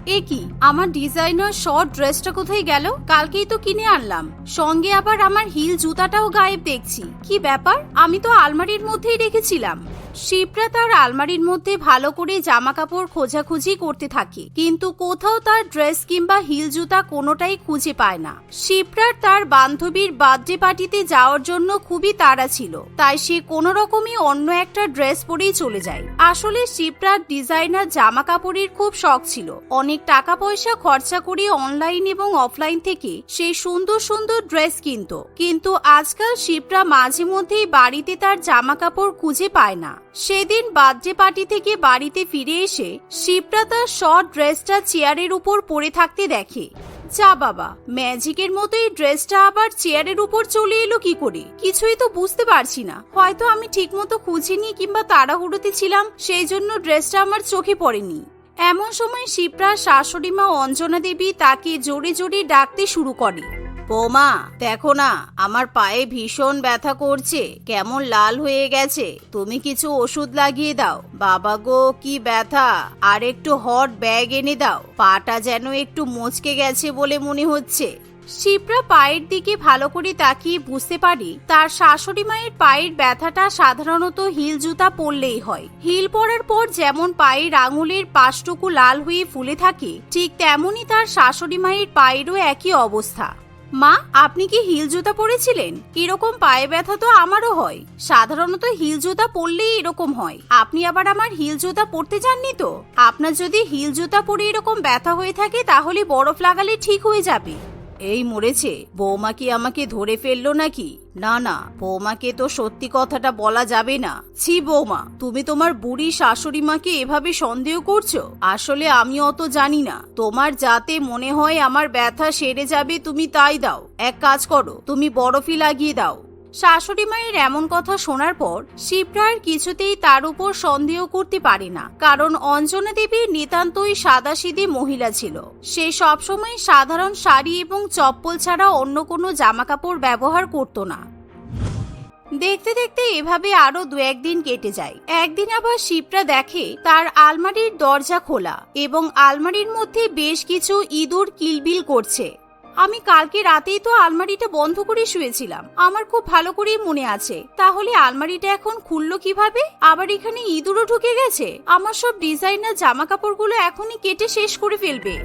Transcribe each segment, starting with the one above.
এ কি, আমার designer short ড্রেসটা কোথায় গেল? কালকেই তো কিনে আনলাম, সঙ্গে আবার আমার হিল জুতাটাও গায়েব দেখছি। কি ব্যাপার, আমি তো আলমারির মধ্যেই রেখেছিলাম। শিপ্রা তার আলমারির মধ্যে ভালো করে জামা কাপড় খোঁজাখুঁজি করতে থাকে, কিন্তু কোথাও তার ড্রেস কিংবা হিল জুতা কোনোটাই খুঁজে পায় না। শিপ্রার তার বান্ধবীর বার্থডে পার্টিতে যাওয়ার জন্য খুবই তাড়া ছিল, তাই সে কোনো রকমই অন্য একটা ড্রেস পরেই চলে যায়। আসলে শিপ্রার ডিজাইনার জামা কাপড়ের খুব শখ ছিল। অনেক টাকা পয়সা খরচা করে অনলাইন এবং অফলাইন থেকে সে সুন্দর সুন্দর ড্রেস কিনতো, কিন্তু আজকাল শিপ্রা মাঝে মধ্যেই বাড়িতে তার জামা কাপড় খুঁজে পায় না। সেদিন বার্থডে পার্টি থেকে বাড়িতে ফিরে এসে শিপ্রা তার শর্ট ড্রেসটা চেয়ারের উপর পরে থাকতে দেখে। যা বাবা, ম্যাজিকের মতো এই ড্রেসটা আবার চেয়ারের উপর চলে এলো কি করে? কিছুই তো বুঝতে পারছি না। হয়তো আমি ঠিক মতো খুঁজিনি কিংবা তাড়াহুড়োতে ছিলাম, সেই জন্য ড্রেসটা আমার চোখে পড়েনি। এমন সময় শিপ্রার শাশুড়ি মা অঞ্জনা দেবী তাকে জোরে জোরে ডাকতে শুরু করে। বৌমা, দেখো না, আমার পায়ে ভীষণ ব্যথা করছে, কেমন লাল হয়ে গেছে। তুমি কিছু ওষুধ লাগিয়ে দাও। বাবা গো, কি ব্যথা! আর একটু হট ব্যাগ এনে দাও, পাটা যেন একটু মচকে গেছে বলে মনে হচ্ছে। শিপ্রা পায়ের দিকে ভালো করে তাকিয়ে বুঝতে পারি তার শাশুড়ি মায়ের পায়ের ব্যথাটা সাধারণত হিল জুতা পরলেই হয়। হিল পরার পর যেমন পায়ের আঙুলের পাশটুকু লাল হয়ে ফুলে থাকে, ঠিক তেমনই তার শাশুড়ি মায়ের পায়েরও একই অবস্থা। মা, আপনি কি হিল জুতা পরেছিলেন? এরকম পায়ে ব্যথা তো আমারও হয়। সাধারণত হিল জুতা পরলেই এরকম হয়। আপনি আবার আমার হিল জুতা পরতে যাননি তো? আপনার যদি হিল জুতা পরে এরকম ব্যথা হয়ে থাকে তাহলে বরফ লাগালে ঠিক হয়ে যাবে। এই মরেছে, বৌমা কি আমাকে ধরে ফেললো নাকি? না না, বৌমাকে তো সত্যি কথাটা বলা যাবে না। ছি বৌমা, তুমি তোমার বুড়ি শাশুড়ি মাকে এভাবে সন্দেহ করছো? আসলে আমি অত জানি না। তোমার যাতে মনে হয় আমার ব্যথা সেরে যাবে তুমি তাই দাও। এক কাজ করো, তুমি বরফই লাগিয়ে দাও। শাশুড়ি মায়ের এমন কথা শোনার পর শিপ্রা আর কিছুতেই তার উপর সন্দেহ করতে পারে না, কারণ অঞ্জনা দেবী নিতান্তই সাদাসিধে মহিলা ছিল। সে সবসময় সাধারণ শাড়ি এবং চপ্পল ছাড়া অন্য কোনো জামা কাপড় ব্যবহার করত না। দেখতে দেখতে এভাবে আরো দু একদিন কেটে যায়। একদিন আবার শিপ্রা দেখে তার আলমারির দরজা খোলা এবং আলমারির মধ্যে বেশ কিছু ইঁদুর কিলবিল করছে। আমি কালকে রাতেই তো আলমারিটা বন্ধ করে শুয়েছিলাম, আমার খুব ভালো করেই মনে আছে। তাহলে আলমারিটা এখন খুললো কিভাবে? আবার এখানে ইঁদুরও ঢুকে গেছে। আমার সব ডিজাইনার জামা কাপড়গুলো এখনই কেটে শেষ করে ফেলবে।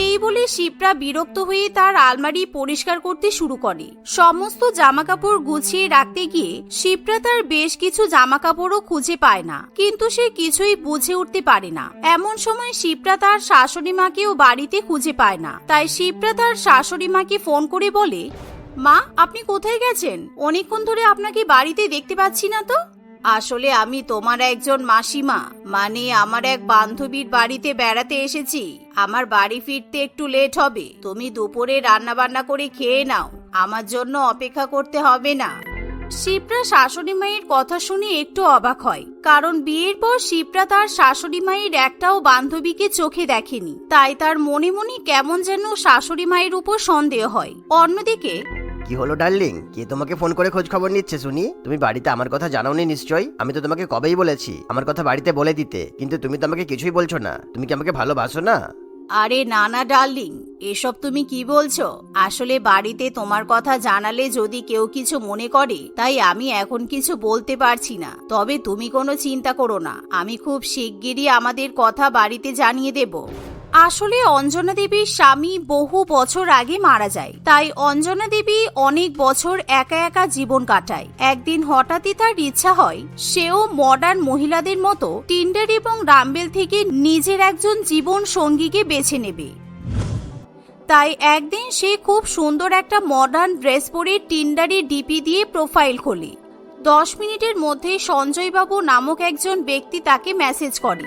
এই বলে শিপ্রা বিরক্ত হয়ে তার আলমারি পরিষ্কার করতে শুরু করে। সমস্ত জামা কাপড় গুছিয়ে রাখতে গিয়ে শিপ্রা তার বেশ কিছু জামা কাপড়ও খুঁজে পায় না, কিন্তু সে কিছুই বুঝে উঠতে পারে না। এমন সময় শিপ্রা তার শাশুড়ি মাকেও বাড়িতে খুঁজে পায় না, তাই শিপ্রা তার শাশুড়ি মাকে ফোন করে বলে, মা, আপনি কোথায় গেছেন? অনেকক্ষণ ধরে আপনাকে বাড়িতে দেখতে পাচ্ছি না তো। আসলে আমি তোমার একজন মাসিমা, মানে আমার এক বান্ধবীর বাড়িতে বেড়াতে এসেছি। আমার বাড়ি ফিরতে একটু লেট হবে। তুমি দুপুরে রান্না বান্না করে খেয়ে নাও, আমার জন্য অপেক্ষা করতে হবে না। শিপ্রা শাশুড়ি মায়ের কথা শুনে একটু অবাক হয়, কারণ বিয়ের পর শিপ্রা তার শাশুড়ি মায়ের একটাও বান্ধবীকে চোখে দেখেনি। তাই তার মনে মনে কেমন যেন শাশুড়ি মায়ের উপর সন্দেহ হয়। অন্যদিকে, কি হলো ডার্লিং, কে তোমাকে ফোন করে খোঁজ খবর নিচ্ছে শুনি? তুমি বাড়িতে আমার কথা জানাওনি নিশ্চয়ই। আমি তো তোমাকে কবেই বলেছি আমার কথা বাড়িতে বলে দিতে, কিন্তু তুমি তো আমাকে কিছুই বলছো না। তুমি কি আমাকে ভালোবাসো না? আরে না না ডার্লিং, এসব তুমি কি বলছো? আসলে বাড়িতে তোমার কথা জানালে যদি কেউ কিছু মনে করে, তাই আমি এখন কিছু বলতে পারছি না। তবে তুমি কোনো চিন্তা করো না, আমি খুব শিগগিরই আমাদের কথা বাড়িতে জানিয়ে দেব। আসলে অঞ্জনা দেবীর স্বামী বহু বছর আগে মারা যায়, তাই অঞ্জনা দেবী অনেক বছর একা একা জীবন কাটায়। একদিন হঠাৎই তার ইচ্ছা হয় সেও মডার্ন মহিলাদের মতো টিন্ডার এবং রাম্বেল থেকে নিজের একজন জীবন সঙ্গীকে বেছে নেবে। তাই একদিন সে খুব সুন্দর একটা মডার্ন ড্রেস পরে টিন্ডারে ডিপি দিয়ে প্রোফাইল খোলে। 10 মিনিটের মধ্যে সঞ্জয় বাবু নামক একজন ব্যক্তি তাকে মেসেজ করে।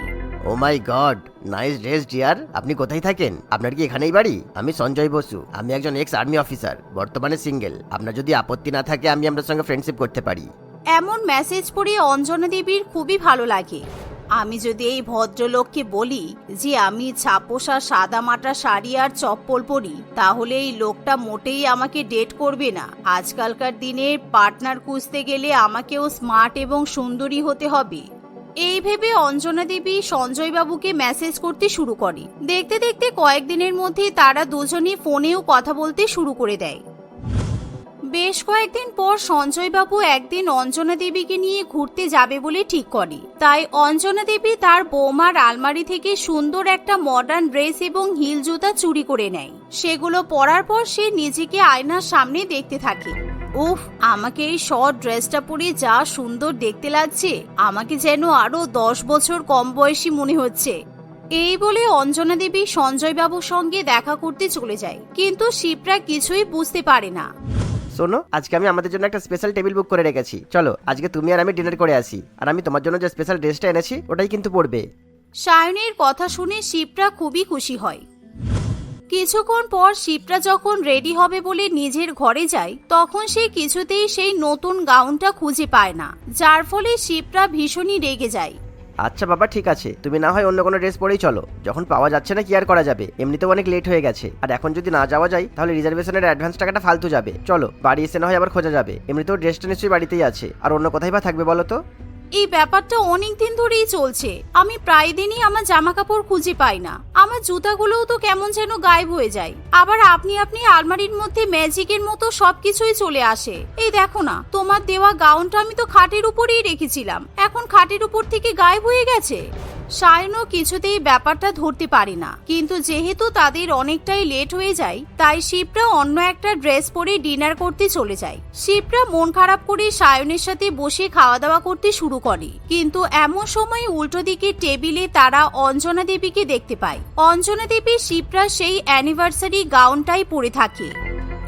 ও মাই গড, নাইস ড্রেস ডিয়ার। আপনি কোথায় থাকেন? আপনার কি এখানেই বাড়ি? আমি সঞ্জয় বসু, আমি একজন এক্স আর্মি অফিসার, বর্তমানে সিঙ্গেল। আপনার যদি আপত্তি না থাকে আমি আপনার সঙ্গে ফ্রেন্ডশিপ করতে পারি। এমন মেসেজ পড়ে অঞ্জনা দেবীর খুবই ভালো লাগে। আমি যদি এই ভদ্রলোককে বলি যে আমি ছাপোষা সাদা মাটা শাড়ি আর চপ্পল পরি, তাহলে এই লোকটা মোটেই আমাকে ডেট করবে না। আজকালকার দিনে পার্টনার খুঁজতে গেলে আমাকেও স্মার্ট এবং সুন্দরী হতে হবে। এই ভেবে অঞ্জনা দেবী সঞ্জয় বাবুকে মেসেজ করতে শুরু করে। দেখতে দেখতে কয়েকদিনের মধ্যে তারা দুজনই ফোনেও কথা বলতে শুরু করে দেয়। বেশ কয়েকদিন পর সঞ্জয় বাবু একদিন অঞ্জনা দেবীকে নিয়ে ঘুরতে যাবে বলে ঠিক করে। তাই অঞ্জনা দেবী তার বৌমার আলমারি থেকে সুন্দর একটা মডার্ন ড্রেস এবং হিল জুতা চুরি করে নেয়। সেগুলো পরার পর সে নিজেকে আয়নার সামনে দেখতে থাকে। উফ, আমাকে এই শর্ট ড্রেসটা পরে যা সুন্দর দেখতে লাগছে, আমাকে যেন আরো 10 বছর কম বয়সী মনে হচ্ছে। এই বলে অঞ্জনা দেবী সঞ্জয় বাবুর সঙ্গে দেখা করতে চলে যায়, কিন্তু শিপ্রা কিছুই বুঝতে পারে না। শোনো, আজকে আমি আমাদের জন্য একটা স্পেশাল টেবিল বুক করে রেখেছি, চলো আজকে তুমি আর আমি ডিনার করে আসি। আর আমি তোমার জন্য যে স্পেশাল ড্রেসটা এনেছি ওটাই কিন্তু পরবে। সায়নের কথা শুনে শিপ্রা খুবই খুশি হয়। কিছুক্ষণ পর শিপ্রা যখন রেডি হবে বলে নিজের ঘরে যায়, তখন সে কিছুতেই সেই নতুন গাউনটা খুঁজে পায় না, যার ফলে শিপ্রা ভীষণই রেগে যায়। আচ্ছা বাবা, ঠিক আছে, তুমি না হয় অন্য কোনো ড্রেস পরেই চলো। যখন পাওয়া যাচ্ছে না কি আর করা যাবে, এমনিতেও অনেক লেট হয়ে গেছে। আর এখন যদি না যাওয়া যায় তাহলে রিজার্ভেশনের অ্যাডভান্স টাকাটা ফালতু যাবে। চলো, বাড়ি এসে না হয় আবার খোঁজা যাবে। এমনিতেও ড্রেসটা নিশ্চয়ই বাড়িতেই আছে, আর অন্য কোথায় বা থাকবে বলো তো? এই ব্যাপারটা অনেক দিন ধরেই চলছে। আমি প্রায় দিনই আমার জামা কাপড় খুঁজে পাই না। আমার জুতাগুলোও তো কেমন যেন গায়েব হয়ে যায়। আবার আপনি আলমারির মধ্যে ম্যাজিকের মতো সবকিছুই চলে আসে। এই দেখো না, তোমার দেওয়া গাউনটা আমি তো খাটের উপরেই রেখেছিলাম, এখন খাটের উপর থেকে গায়েব হয়ে গেছে। সায়নও কিছুতেই ব্যাপারটা ধরতে পারে না, কিন্তু যেহেতু তাদের অনেকটাই লেট হয়ে যায়, তাই শিপ্রা অন্য একটা ড্রেস পরে ডিনার করতে চলে যায়। শিপ্রা মন খারাপ করে সায়নের সাথে বসে খাওয়া দাওয়া করতে শুরু করে, কিন্তু এমন সময় উল্টো দিকে টেবিলে তারা অঞ্জনা দেবীকে দেখতে পায়। অঞ্জনা দেবী শিপ্রা সেই অ্যানিভার্সারি গাউনটাই পরে থাকে।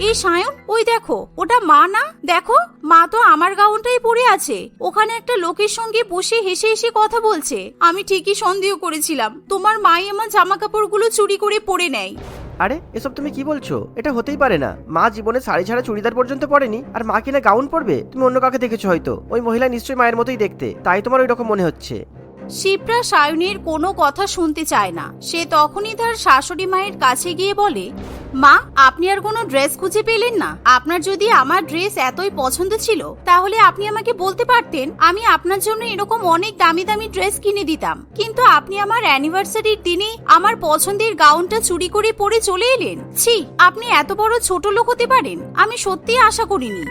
এই সায়ন, ওই দেখো, ওটা মা না? দেখো, মা তো আমার গাউনটাই পরে আছে। ওখানে একটা লোকের সঙ্গে বসে হেসে হেসে কথা বলছে। আমি ঠিকই সন্দেহ করেছিলাম তোমার মাই আমার জামা কাপড়গুলো চুরি করে পরে নেয়। আরে এসব তুমি কি বলছো? এটা হতেই পারে না। মা জীবনে শাড়ি ছাড়া চুড়িদার পর্যন্ত পরেনি, আর মা কিনা গাউন পরবে? তুমি অন্য কাউকে দেখেছো হয়তো। ওই মহিলা নিশ্চয়ই মায়ের মতোই দেখতে, তাই তোমার ওই রকম মনে হচ্ছে। শিপ্রা সায়নের কোনো কথা শুনতে চায় না। সে তখনই তার শাশুড়ি মায়ের কাছে গিয়ে বলে, মা, আপনি আর কোনো ড্রেস খুঁজে পেলেন না? আপনার যদি আমার ড্রেস এতই পছন্দ ছিল, তাহলে আপনি আমাকে বলতে পারতেন, আমি আপনার জন্য এরকম অনেক দামি দামি ড্রেস কিনে দিতাম। কিন্তু আপনি আমার অ্যানিভার্সারির দিনে আমার পছন্দের গাউনটা চুরি করে পরে চলে এলেন। ছি, আপনি এত বড় ছোট লোক হতে পারেন, আমি সত্যিই আশা করিনি।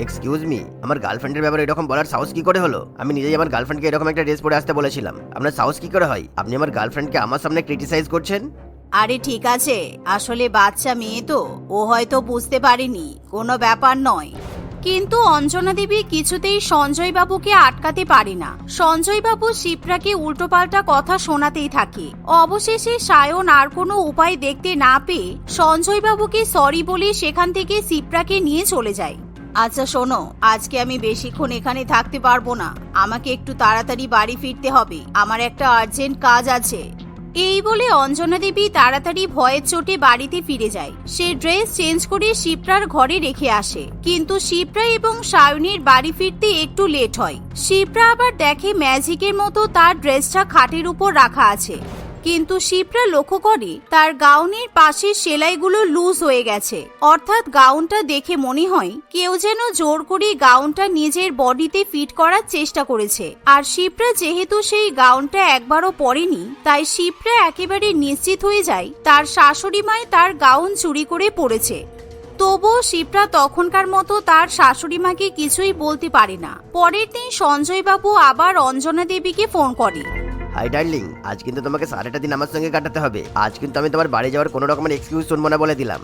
এক্সকিউজ মি, আমার গার্লফ্রেন্ডের ব্যাপারে এরকম বলার সাহস কি করে হলো? আমি নিজেই আমার গার্লফ্রেন্ডকে এরকম একটা ড্রেস পরে আসতে বলেছিলাম। আপনার সাহস কি করে হয়? আপনি আমার গার্লফ্রেন্ডকে আমার সামনে ক্রিটিসাইজ করছেন। আরে ঠিক আছে, আসলে বাচ্চা মেয়ে তো, ও হয়তো বুঝতে পারেনি, কোনো ব্যাপার নয়। কিন্তু অঞ্জনা দেবী কিছুতেই সঞ্জয় বাবুকে আটকাতে পারে না। সঞ্জয় বাবু শিপ্রাকে উল্টোপাল্টা কথা শোনাতেই থাকে। অবশেষে সায়ন আর কোনো উপায় দেখতে না পেয়ে সঞ্জয় বাবুকে সরি বলে সেখান থেকে শিপ্রাকে নিয়ে চলে যায়। আচ্ছা শোনো, আজকে আমি বেশিক্ষণ এখানে থাকতে পারবো না। আমাকে একটু তাড়াতাড়ি বাড়ি ফিরতে হবে, আমার একটা আর্জেন্ট কাজ আছে। এই বলে অঞ্জনা দেবী তাড়াতাড়ি ভয়ের চোটে বাড়িতে ফিরে যায়। সে ড্রেস চেঞ্জ করে শিপ্রার ঘরে রেখে আসে, কিন্তু শিপ্রা এবং সায়নের বাড়ি ফিরতে একটু লেট হয়। শিপ্রা আবার দেখে ম্যাজিকের মতো তার ড্রেসটা খাটের উপর রাখা আছে, কিন্তু শিপ্রা লক্ষ্য করে তার গাউনের পাশের সেলাইগুলো লুজ হয়ে গেছে। অর্থাৎ গাউনটা দেখে মনে হয় কেউ যেন জোর করে গাউনটা নিজের বডিতে ফিট করার চেষ্টা করেছে। আর শিপ্রা যেহেতু সেই গাউনটা একবারও পরেনি, তাই শিপ্রা একেবারে নিশ্চিত হয়ে যায় তার শাশুড়ি মায় তার গাউন চুরি করে পরেছে। তবুও শিপ্রা তখনকার মতো তার শাশুড়ি মাকে কিছুই বলতে পারে না। পরের দিন সঞ্জয় বাবু আবার অঞ্জনা দেবীকে ফোন করে। হাই ডার্লিং, আজ কিন্তু তোমাকে সারাটা দিন আমার সঙ্গে কাটাতে হবে। আজ কিন্তু আমি তোমার বাড়ি যাওয়ার কোনো রকমের এক্সকিউজ শুনবো না বলে দিলাম।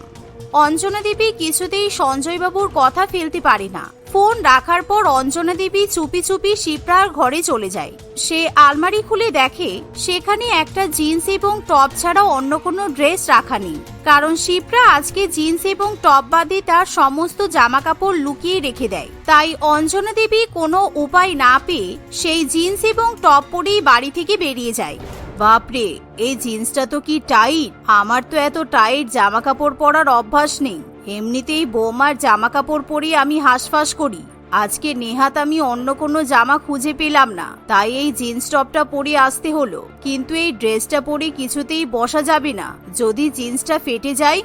অঞ্জনা দেবী কিছুতেই সঞ্জয় বাবুর কথা ফেলতে পারে না। ফোন রাখার পর অঞ্জনা দেবী চুপি চুপি শিপ্রার ঘরে চলে যায়। সে আলমারি খুলে দেখে সেখানে একটা জিন্স এবং টপ ছাড়া অন্য কোনো ড্রেস রাখা নেই, কারণ শিপ্রা আজকে জিন্স এবং টপ বাদে তার সমস্ত জামা কাপড় লুকিয়ে রেখে দেয়। তাই অঞ্জনা দেবী কোনো উপায় না পেয়ে সেই জিন্স এবং টপ পরেই বাড়ি থেকে বেরিয়ে যায়। বাপরে, এই জিন্সটা তো কি টাইট! আমার তো এত টাইট জামা কাপড় পরার অভ্যাস নেই। এমনিতেই বৌমার জামা কাপড় পরে আমি হাঁসফাঁস করি। আজকে নেহাত আমি অন্য কোনো জামা খুঁজে পেলাম না, তাই এই জিন্স টপটা পরে আসতে হলো। কিন্তু এই ড্রেসটা পরে কিছুতেই বসা যাবে না, যদি জিন্সটা ফেটে যায়।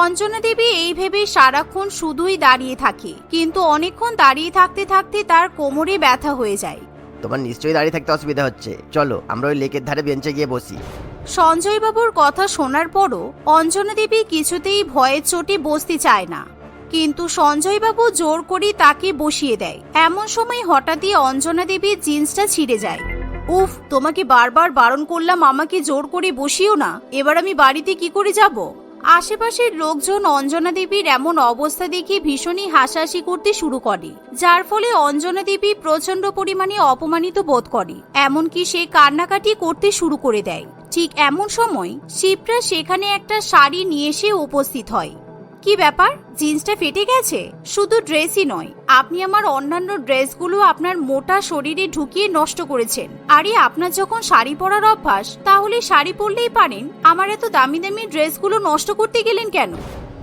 অঞ্জনা দেবী এই ভেবে সারাক্ষণ শুধুই দাঁড়িয়ে থাকে, কিন্তু অনেকক্ষণ দাঁড়িয়ে থাকতে থাকতে তার কোমরে ব্যথা হয়ে যায়। তোমার নিশ্চয়ই দাঁড়িয়ে থাকতে অসুবিধা হচ্ছে, চলো আমরা ওই লেকের ধারে বেঞ্চে গিয়ে বসি। সঞ্জয় বাবুর কথা শোনার পরও অঞ্জনা দেবী কিছুতেই ভয়ের চোটে বসতে চায় না, কিন্তু সঞ্জয় বাবু জোর করে তাকে বসিয়ে দেয়। এমন সময় হঠাৎই অঞ্জনা দেবীর জিন্সটা ছিঁড়ে যায়। উফ, তোমাকে বারবার বারণ করলাম আমাকে জোর করে বসিও না, এবার আমি বাড়িতে কি করে যাব? আশেপাশের লোকজন অঞ্জনা দেবীর এমন অবস্থা দেখে ভীষণই হাসাহাসি করতে শুরু করে, যার ফলে অঞ্জনা দেবী প্রচন্ড পরিমাণে অপমানিত বোধ করে, এমনকি সে কান্নাকাটি করতে শুরু করে দেয়। ঠিক এমন সময় শিপ্রা সেখানে একটা শাড়ি নিয়ে এসে উপস্থিত হয়। কি ব্যাপার, জিন্সটা ফেটে গেছে? শুধু ড্রেসই নয়, আপনি আমার অন্যান্য ড্রেসগুলো আপনার মোটা শরীরে ঢুকিয়ে নষ্ট করেছেন। আরে আপনার যখন শাড়ি পরার অভ্যাস, তাহলে শাড়ি পরলেই পারেন, আমার এত দামি দামি ড্রেসগুলো নষ্ট করতে গেলেন কেন?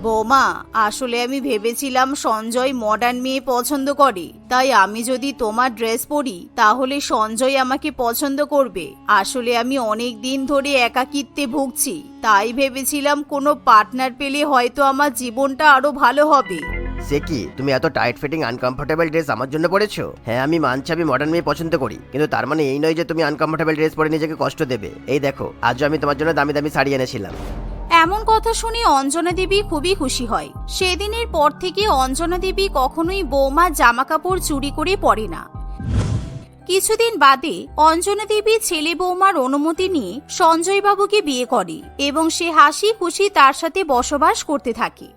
বৌমা, আসলে আমি ভেবেছিলাম সঞ্জয় মডার্ন মেয়ে পছন্দ করে, তাই আমি যদি তোমার ড্রেস পরি তাহলে সঞ্জয় আমাকে পছন্দ করবে। আসলে আমি অনেক দিন ধরে একাকিত্বে ভুগছি, তাই ভেবেছিলাম কোনো পার্টনার পেলে হয়তো আমার জীবনটা আরো ভালো হবে। সে কি, তুমি এত টাইট ফিটিং আনকমফোর্টেবল ড্রেস আমার জন্য পরেছো? হ্যাঁ আমি মানছি আমি মডার্ন মেয়ে পছন্দ করি, কিন্তু তার মানে এই নয় যে তুমি আনকমফোর্টেবল ড্রেস পরে নিজেকে কষ্ট দেবে। এই দেখো, আজও আমি তোমার জন্য দামি দামি শাড়ি এনেছিলাম। এমন কথা শুনে অঞ্জনা দেবী খুবই খুশি হয়। সেদিনের পর থেকে অঞ্জনা দেবী কখনোই বৌমার জামা কাপড় চুরি করে পরে না। কিছুদিন বাদে অঞ্জনা দেবী ছেলে বৌমার অনুমতি নিয়ে সঞ্জয় বাবুকে বিয়ে করে এবং সে হাসি খুশি তার সাথে বসবাস করতে থাকে।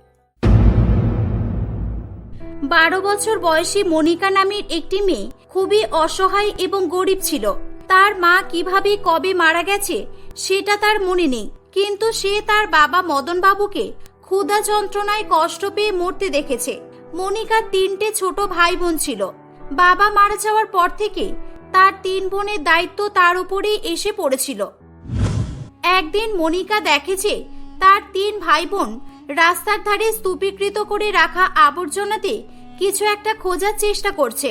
12 বছর বয়সী মনিকা নামের একটি মেয়ে খুবই অসহায় এবং গরিব ছিল। তার মা কিভাবে কবে মারা গেছে সেটা তার মনে নেই, কিন্তু সে তার বাবা মদন বাবুকে ক্ষুধা যন্ত্রণায় কষ্ট পেয়ে মরতে দেখেছে। মনিকার 3টে ছোট ভাই বোন ছিল। বাবা মারা যাওয়ার পর থেকে তার 3 বোনের দায়িত্ব তার উপরেই এসে পড়েছিল। একদিন মনিকা দেখে যে তার 3 ভাই বোন রাস্তার ধারে স্তূপীকৃত করে রাখা আবর্জনাতে কিছু একটা খোঁজার চেষ্টা করছে।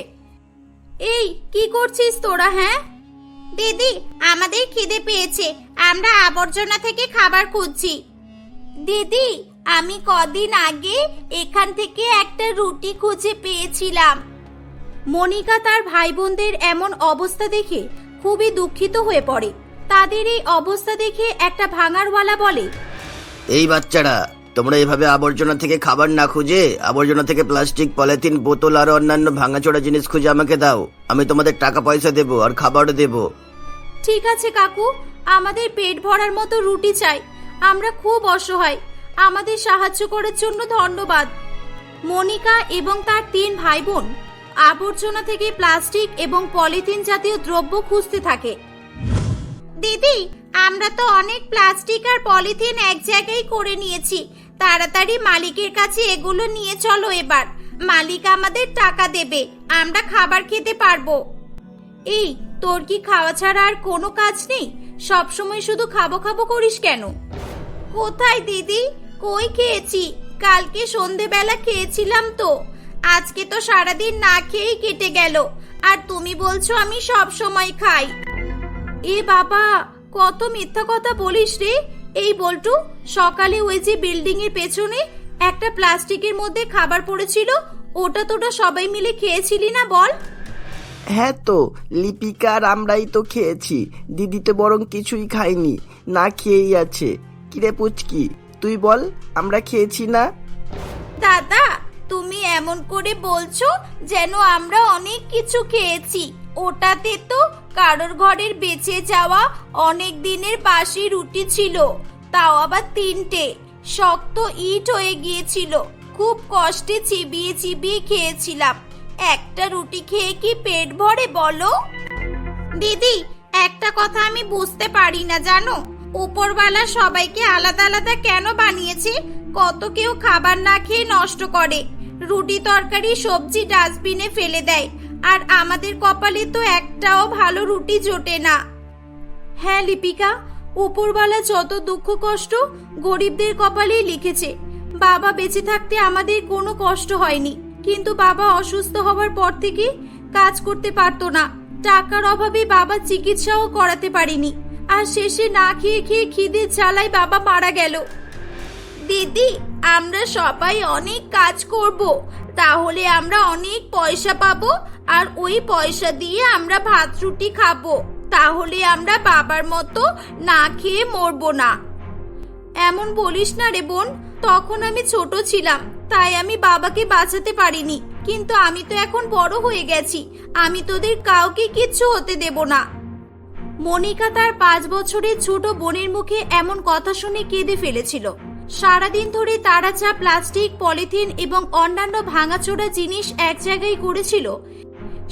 এই কি করছিস তোরা? হ্যাঁ দিদি, আমাদের খিদে পেয়েছে, আমরা আবর্জনা থেকে খাবার খুঁজছি। দিদি, আমি কদিন আগে এখান থেকে একটা রুটি খুঁজে পেয়েছিলাম। মনিকা তার ভাই বোনদের এমন অবস্থা দেখে খুবই দুঃখিত হয়ে পড়ে। তাদের এই অবস্থা দেখে একটা ভাঙারওয়ালা বলে, এই বাচ্চারা, তোমরা এভাবে আবর্জনা থেকে খাবার না খুঁজে আবর্জনা থেকে প্লাস্টিক, পলিথিন, বোতল আর অন্যান্য ভাঙাচোরা জিনিস খুঁজে আমাকে দাও, আমি তোমাদের টাকা পয়সা দেবো আর খাবারও দেবো। ঠিক আছে কাকু, আমাদের পেট ভরার মতো রুটি চাই, আমরা খুব অসহায়, আমাদের সাহায্য করার জন্য ধন্যবাদ। মনিকা এবং তার 3 ভাই বোন আবর্জনা থেকে প্লাস্টিক এবং পলিথিন জাতীয় দ্রব্য খুঁজতে থাকে। দিদি, আমরা তো অনেক প্লাস্টিক আর পলিথিন এক জায়গায় করে নিয়েছি, তাড়াতাড়ি মালিকের কাছে এগুলো নিয়ে চলো, এবার মালিক আমাদের টাকা দেবে, আমরা খাবার খেতে পারবো। এই, তোর কি খাওয়া ছাড়া আর কোনো কাজ নেই? সবসময় শুধু খাবো খাবো করিস কেন? কোথায় দিদি, কই খেয়েছি? কালকে সন্ধেবেলা খেয়েছিলাম তো, আজকে তো সারাদিন না খেয়েই কেটে গেল, আর তুমি বলছো আমি সব সময় খাই। এ বাবা, কত মিথ্যা কথা বলিস রে। এই বল্টু, সকালে ওই যে বিল্ডিং এর পেছনে একটা প্লাস্টিকের মধ্যে খাবার পড়েছিল, ওটা তোটা সবাই মিলে খেয়েছিলি না বল? হ্যাঁ তো, লিপিকা আর আমরাই তো খেয়েছি, দিদি তো বরং কিছুই খায়নি, না খেয়েই আছে। কিরে পুচকি, তুই বল, আমরা খেয়েছি না? দাদা, তুমি এমন করে বলছো যেন আমরা অনেক কিছু খেয়েছি, ওটাতে তো কারোর ঘরের বেঁচে যাওয়া অনেক দিনের বাসি রুটি ছিল, তাও আবার 3টে, শক্ত ইট হয়ে গিয়েছিল, খুব কষ্টে চিবিয়ে চিবিয়ে খেয়েছিলাম। একটা রুটি খেয়ে কি পেট ভরে বলো? দিদি, একটা কথা আমি বুঝতে পারি না জানো, উপরওয়ালা সবাইকে আলাদা আলাদা কেন বানিয়েছে? কত কেউ খাবার না খেয়ে নষ্ট করে, রুটি তরকারি সবজি ডাস্টবিনে ফেলে দেয়, আর আমাদের কপালে তো একটাও ভালো রুটি জোটে না। হ্যাঁ লিপিকা, উপরওয়ালা যত দুঃখ কষ্ট গরিবদের কপালেই লিখেছে। বাবা বেঁচে থাকতে আমাদের কোনো কষ্ট হয়নি, কিন্তু বাবা অসুস্থ হওয়ার পর থেকে কাজ করতে পারতো না, টাকার অভাবে বাবা চিকিৎসাও করাতে পারেনি, আর শেষে না খেয়ে খেয়ে খিদে জ্বালায় বাবা মারা গেল। দিদি, আমরা সবাই অনেক কাজ করব, তাহলে আমরা অনেক পয়সা পাবো আর ওই পয়সা দিয়ে আমরা ভাত রুটি খাবো। তাহলে আমরা বাবার মতো না খেয়ে মরবো না। এমন বলিস না রে বোন, তখন আমি ছোট ছিলাম, তাই আমি বাবাকে বাঁচাতে পারিনি, কিন্তু আমি তো এখন বড় হয়ে গেছি, আমি তোদের কাউকে কিচ্ছু হতে দেব না। মনিকা তার 5 বছরের ছোট বোনের মুখে এমন কথা শুনে কেঁদে ফেলেছিল। সারাদিন ধরে তারা যা প্লাস্টিক, পলিথিন এবং অন্যান্য ভাঙাচোরা জিনিস এক জায়গায় করেছিল,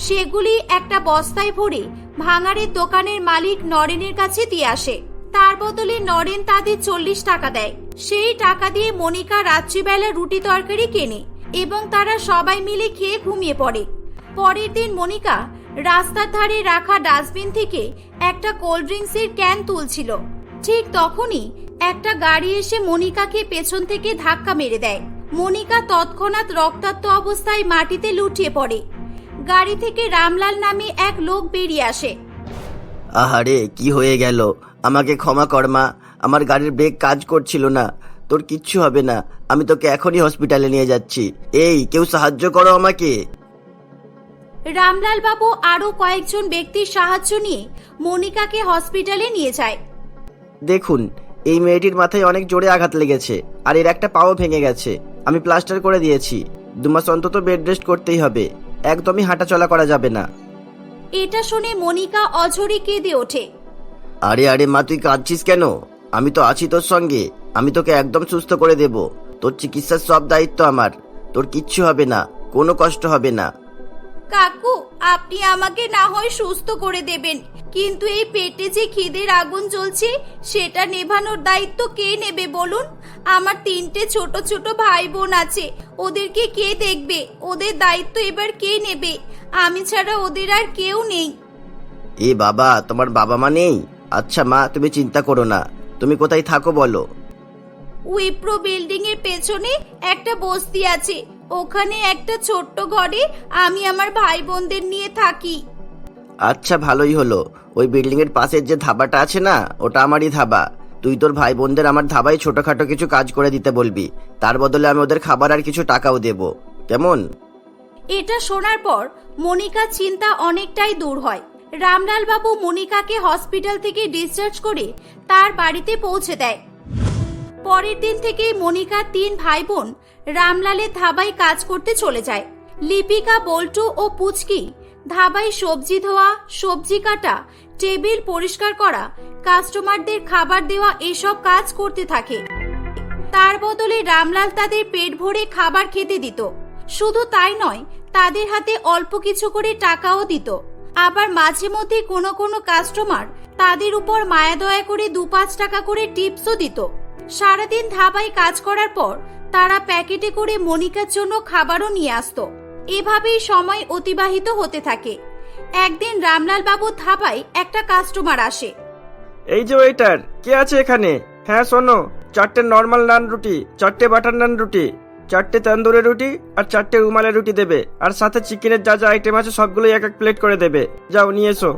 সেগুলি একটা বস্তায় ভরে ভাঙাড়ের দোকানের মালিক নরেনের কাছে দিয়ে আসে। তার বদলে নরেন তাদের 40 টাকা দেয়। সেই টাকা দিয়ে মনিকা রাত্রিবেলা রুটি তরকারি কেনে এবং তারা সবাই মিলে খেয়ে ঘুমিয়ে পড়ে। পরের দিন মনিকা রাস্তার ধারে রাখা ডাস্টবিন থেকে একটা কোল্ড ড্রিঙ্কসের ক্যান তুলছিল। ঠিক তখনই একটা গাড়ি এসে মনিকাকে পেছন থেকে ধাক্কা মেরে দেয়। মনিকা তৎক্ষণাৎ রক্তাক্ত অবস্থায় মাটিতে লুটিয়ে পড়ে। গাড়ি থেকে রামলাল নামে এক লোক বেরিয়ে আসে। আহারে, কি হয়ে গেল? আমাকে ক্ষমা কর মা, আমার গাড়ির ব্রেক কাজ করছিল না। তোর কিচ্ছু হবে না, আমি তোকে এখনই হসপিটালে নিয়ে যাচ্ছি। এই, কেউ সাহায্য করো আমাকে। রামলাল বাবু আরো কয়েকজন ব্যক্তির সাহায্য নিয়ে মনিকাকে হসপিটালে নিয়ে যায়। দেখুন, এই মেয়েটির মাথায় অনেক জোরে আঘাত লেগেছে আর এর একটা পাও ভেঙে গেছে। আমি প্লাস্টার করে দিয়েছি। 2 মাস অন্তত বেড রেস্ট করতেই হবে, একদমই হাঁটা চলা করা যাবে না। এটা শুনে মনিকা অঝরে কেঁদে ওঠে। আরে আরে মা, তুই কাঁদছিস কেন? আমি তো আছি তোর সঙ্গে, আমি তোকে একদম সুস্থ করে দেব। তোর চিকিৎসার সব দায়িত্ব আমার, তোর কিচ্ছু হবে না, কোনো কষ্ট হবে না। কাকু, আপনি আমাকে না হয় সুস্থ করে দেবেন, কিন্তু এই পেটে যে খিদের আগুন জ্বলছে সেটা নেভানোর দায়িত্ব কে নেবে বলুন? আমার 3টে ছোট ছোট ভাই বোন আছে, ওদেরকে কে দেখবে? ওদের দায়িত্ব এবার কে নেবে? আমি ছাড়া ওদের আর কেউ নেই। এ বাবা, তোমার বাবা মা নেই? আচ্ছা মা, তুমি চিন্তা করো না। তুমি কোথায় থাকো বলো? উইপ্রো বিল্ডিং এর পেছনে একটা বস্তি আছে, ওখানে একটা ছোট্ট ঘরে আমি আমার ভাই বোনদের নিয়ে থাকি। আচ্ছা, ভালোই হলো। ওই বিল্ডিং এর পাশের যে ধাবাটা আছে না, ওটা আমারই ধাবা। তুই তোর ভাই বোনদের আমার ধাবায় ছোটখাটো কিছু কাজ করে দিতে বলবি, তার বদলে আমি ওদের খাবার আর কিছু টাকাও দেব, কেমন? এটা শোনার পর মনিকার চিন্তা অনেকটাই দূর হয়। রামলাল বাবু মনিকাকে হসপিটাল থেকে ডিসচার্জ করে তার বাড়িতে পৌঁছে দেয়। পরের দিন থেকে মনিকার 3 ভাই বোন রামলালের ধাবায় কাজ করতে চলে যায়। লিপিকা, বল্টু ও পুচকি ধাবায় সবজি ধোয়া, সবজি কাটা, টেবিল পরিষ্কার করা, কাস্টমারদের খাবার দেওয়া এসব কাজ করতে থাকে। তার বদলে রামলাল তাদের পেট ভরে খাবার খেতে দিত। শুধু তাই নয়, তাদের হাতে অল্প কিছু করে টাকাও দিত। আবার মাঝে মধ্যে কোনো কোনো কাস্টমার তাদের উপর মায়া দয়া করে 2-5 টাকা করে টিপসও দিত। সারাদিন ধাবায় কাজ করার পর তারা প্যাকেটে করে মনিকার জন্য খাবারও নিয়ে আসতো। এভাবেই সময় অতিবাহিত হতে থাকে। একদিন রামলাল বাবুর ধাবায় একটা কাস্টমার আসে। এই যে ওয়েটার, কে আছে এখানে? হ্যাঁ শোনো, 4টে নর্মাল নান রুটি, 4টে বাটার নান রুটি, 4টে তন্দুরি রুটি আর 4টে রুমালের রুটি দেবে, আর সাথে চিকেনের যা যা আইটেম আছে সবগুলোই এক এক প্লেট করে দেবে। যাও নিয়ে এসো।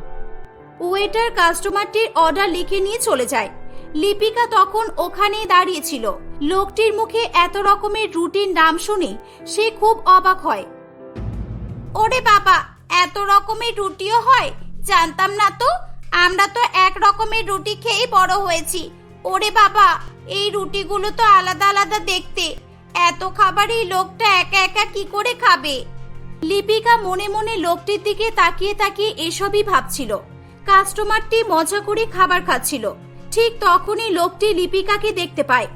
ওয়েটার কাস্টমারটির অর্ডার লিখে নিয়ে চলে যায়। লিপিকা তখন ওখানেই দাঁড়িয়েছিল। লোকটির মুখে এত রকমের রুটির নাম শুনে সে খুব অবাক হয়। ওরে বাবা, এত রকমের রুটিও হয়? জানতাম না তো। আমরা তো এক রকমের রুটি খেয়েই বড় হয়েছি। ওরে বাবা, এই রুটিগুলো তো আলাদা আলাদা দেখতে। এত খাবার এই লোকটা একা একা কি করে খাবে? লিপিকা মনে মনে লোকটির দিকে তাকিয়ে তাকিয়ে এসবই ভাবছিল। কাস্টমারটি মজা করে খাবার খাচ্ছিল। ঠিক তখনই লোকটি লিপিকাকে দেখতে পায়।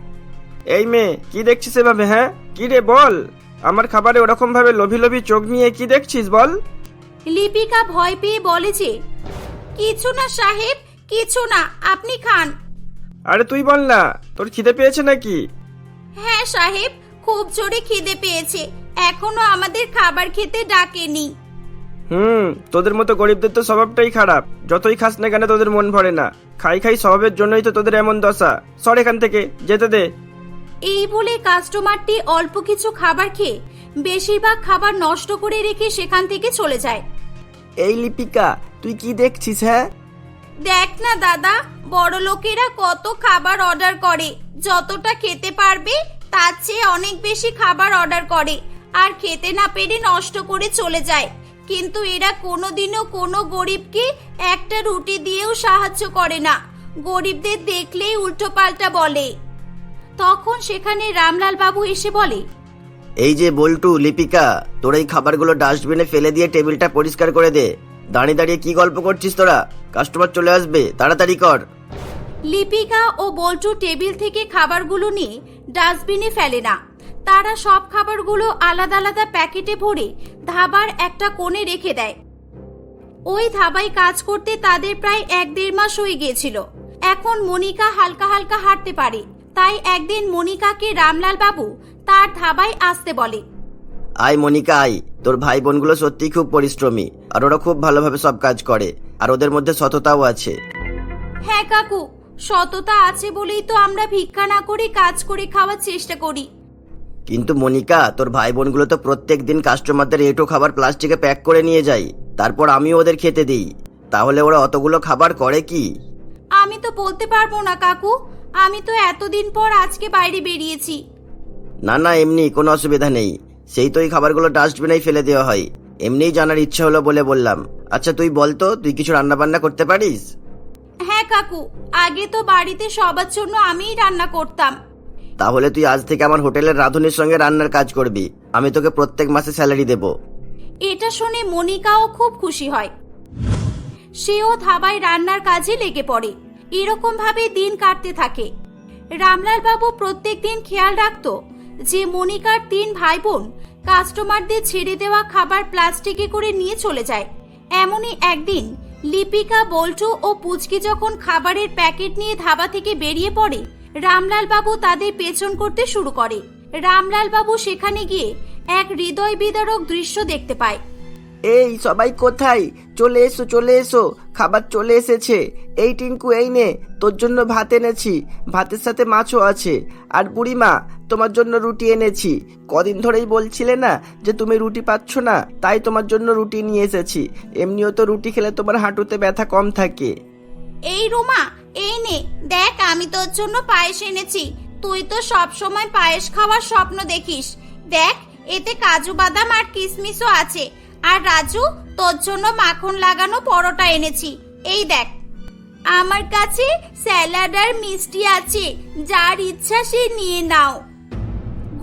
এই মেয়ে, কি দেখছিস এভাবে? হ্যাঁ, কি রে বল? আমার খাবারে ওরকম ভাবে লোভী লোভী চোখ নিয়ে কি দেখছিস বল? লিপিকা ভয় পেয়ে বলে যে, কিছু না সাহেব, কিছু না, আপনি খান। আরে তুই বল না, তোর খিদে পেয়েছে নাকি? হ্যাঁ সাহেব, খুব জোরে খিদে পেয়েছে, এখনো আমাদের খাবার খেতে ডাকেনি। তোদের মতো গরিবদের তো স্বভাবটাই খারাপ। যতই খাস না কেন তোদের মন ভরে না। খাই খাই স্বভাবের জন্যই তো তোদের এমন দশা। সর এখান থেকে, যেতে দে। এই বলে কাস্টমারটি অল্প কিছু খাবার খেয়ে বেশিরভাগ খাবার নষ্ট করে রেখে সেখান থেকে চলে যায়। এই লিপিকা, তুই কি দেখছিস? হ্যাঁ, দেখ না দাদা, বড় লোকেরা কত খাবার অর্ডার করে, যতটা খেতে পারবে তার চেয়ে অনেক বেশি খাবার অর্ডার করে, আর খেতে না পেরে নষ্ট করে চলে যায়, কিন্তু এরা কোনোদিনও কোনো গরিবকে একটা রুটি দিয়েও সাহায্য করে না। গরিবদের দেখলেই উল্টো পাল্টা বলে। তখন সেখানে রামলাল বাবু এসে বলে, এই যে বল্টু, লিপিকা, তোর এই খাবারগুলো ডাস্টবিনে ফেলে দিয়ে টেবিলটা পরিষ্কার করে দে। দাঁড়িয়ে দাঁড়িয়ে কি গল্প করছিস তোরা? কাস্টমার চলে আসবে, তাড়াতাড়ি কর। লিপিকা ও বল্টু টেবিল থেকে খাবারগুলো নিয়ে ডাস্টবিনে ফেলে না। তারা সব খাবারগুলো আলাদা আলাদা প্যাকেটে ভরে ধাবার একটা কোণে রেখে দেয়। ওই ধাবায় কাজ করতে তাদের প্রায় 1-1.5 মাস হয়ে গিয়েছিল। এখন মনিকা হালকা হালকা হাঁটতে পারে, তাই একদিন মনিকাকে রামলাল বাবু তার ধাবায় আসতে বলে। আয় মনিকা, আয়। তোর ভাই বোনগুলো সত্যি খুব পরিশ্রমী, আর ওরা খুব ভালোভাবে সব কাজ করে, আর ওদের মধ্যে সততাও আছে। হ্যাঁ কাকু, সততা আছে বলেই তো আমরা ভিক্ষা না করে কাজ করে খাওয়ার চেষ্টা করি। কিন্তু মনিকা, তোর ভাই বোনগুলো তো প্রত্যেক দিন কাস্টমারদের এঁটো খাবার প্লাস্টিকে প্যাক করে নিয়ে যায়, তারপর আমিও ওদের খেতে দিই। তাহলে ওরা অতগুলো খাবার করে কি? আমি তো বলতে পারবো না কাকু, আমি তো এতদিন পর আজকে বাইরে বেরিয়েছি। না না, এমনি কোনো অসুবিধা নেই। সেই তো এই খাবারগুলো ডাস্টবিনেই ফেলে দেওয়া হয়। এমনিই জানার ইচ্ছে হলো বলে বললাম। আচ্ছা তুই বলতো, তুই কিছু রান্না বান্না করতে পারিস? হ্যাঁ কাকু, আগে তো বাড়িতে সবার জন্য আমিই রান্না করতাম। তাহলে তুই আজ থেকে আমার হোটেলের রাঁধুনির সঙ্গে রান্নার কাজ করবি। আমি তোকে প্রত্যেক মাসে স্যালারি দেব। এটা শুনে মনিকাও খুব খুশি হয়। সেও ধাবায় রান্নার কাজে লেগে পড়ে। এরকম ভাবে দিন কাটতে থাকে। রামলাল বাবু প্রত্যেক দিন খেয়াল রাখতো যে মনিকার 3 ভাই বোন কাস্টমারদের ছেড়ে দেওয়া খাবার প্লাস্টিকে করে নিয়ে চলে যায়। এমনই একদিন লিপিকা, বল্টু ও পুচকি যখন খাবারের প্যাকেট নিয়ে ধাবা থেকে বেরিয়ে পড়ে, রামলাল বাবু তাদের পেছন করতে শুরু করে। রামলাল বাবু সেখানে গিয়ে এক হৃদয় বিদারক দৃশ্য দেখতে পায়। এই সবাই কোথায়? চলে এসো, চলে এসো, খাবার চলে এসেছে। এই টিঙ্কু, এই নে, তোর জন্য ভাত এনেছি, ভাতের সাথে মাছও আছে। আর বুড়িমা, তোমার জন্য রুটি এনেছি। কদিন ধরেই বলছিলে না যে তুমি রুটি পাচ্ছ না, তাই তোমার জন্য রুটি নিয়ে এসেছি। এমনিও তো রুটি খেলে তোমার হাঁটুতে ব্যথা কম থাকে। এই রুমা, এই নে, দেখ আমি তোর জন্য পায়েস এনেছি। তুই তো সব সময় পায়েস খাওয়ার স্বপ্ন দেখিস। দেখ, এতে কাজু বাদাম আর কিশমিশও আছে। আর রাজু, তোর জন্য মাখন লাগানো পরোটা এনেছি। এই দেখ, আমার কাছে স্যালাড আর মিষ্টি আছে, যার ইচ্ছা সে নিয়ে নাও।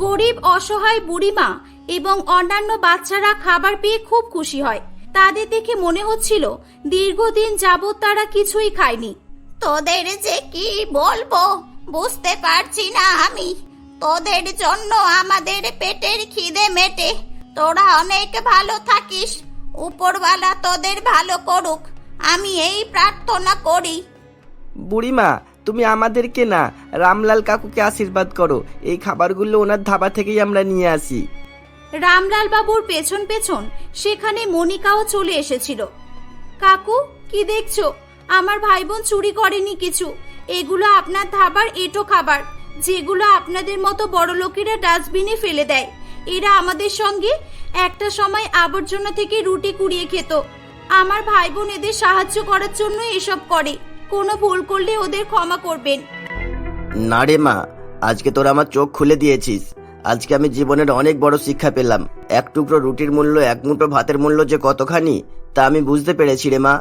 গরিব অসহায় বুড়িমা এবং অন্যান্য বাচ্চারা খাবার পেয়ে খুব খুশি হয়। তাদের দেখে মনে হচ্ছিল দীর্ঘদিন যাবৎ তারা কিছুই খায়নি। তোদের যে কি বলবো বুঝতে পারছি না আমি। তোদের জন্য আমাদের পেটের খিদে মেটে। তোরা অনেক ভালো থাকিস, উপরওয়ালা তোদের ভালো করুক, আমি এই প্রার্থনা করি। বুড়িমা, তুমি আমাদেরকে না, রামলাল কাকুকে আশীর্বাদ করো। এই খাবারগুলো ওনার ধাবা থেকেই আমরা নিয়ে আসি। রামলাল বাবুর পেছন পেছন সেখানে মনিকাও চলে এসেছিল। কাকু, কি দেখছো? আমার ভাই বোন চুরি করেনি কিছু। এগুলো আপনার ধাবার এঁটো খাবার, যেগুলো আপনাদের মতো বড় লোকেরা ডাস্টবিনে ফেলে দেয়। এরা আমাদের সঙ্গে একটা সময় আবর্জনা থেকে রুটি কুড়িয়ে খেত। আমার ভাই বোন এদের সাহায্য করার জন্য এসব করে। কোনো ভুল করলে ওদের ক্ষমা করবেন। না রে মা, আজকে তোরা আমার চোখ খুলে দিয়েছিস। আজকে আমি জীবনের অনেক বড় শিক্ষা পেলাম। এক টুকরো রুটির মূল্য, এক মুঠো ভাতের মূল্য যে কতখানি, তা আমি বুঝতে পেরেছি রে মা।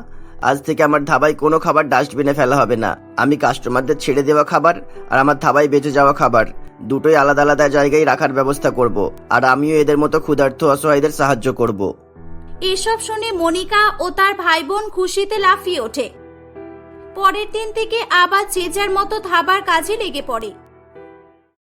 আজ থেকে আমার ধাবায় কোনো খাবার ডাস্টবিনে ফেলা হবে না। আমি কাস্টমারদের ছেড়ে দেওয়া খাবার আর আমার ধাবায় বেঁচে যাওয়া খাবার দুটোই আলাদা আলাদা জায়গায় রাখার ব্যবস্থা করব। আর আমিও এদের মতো ক্ষুধার্ত অসহায়দের সাহায্য করব। এসব শুনে মনিকা ও তার ভাই বোন খুশিতে লাফিয়ে ওঠে। পরের দিন থেকে আবার যে যার মতো ধাবার কাজে লেগে পড়ে।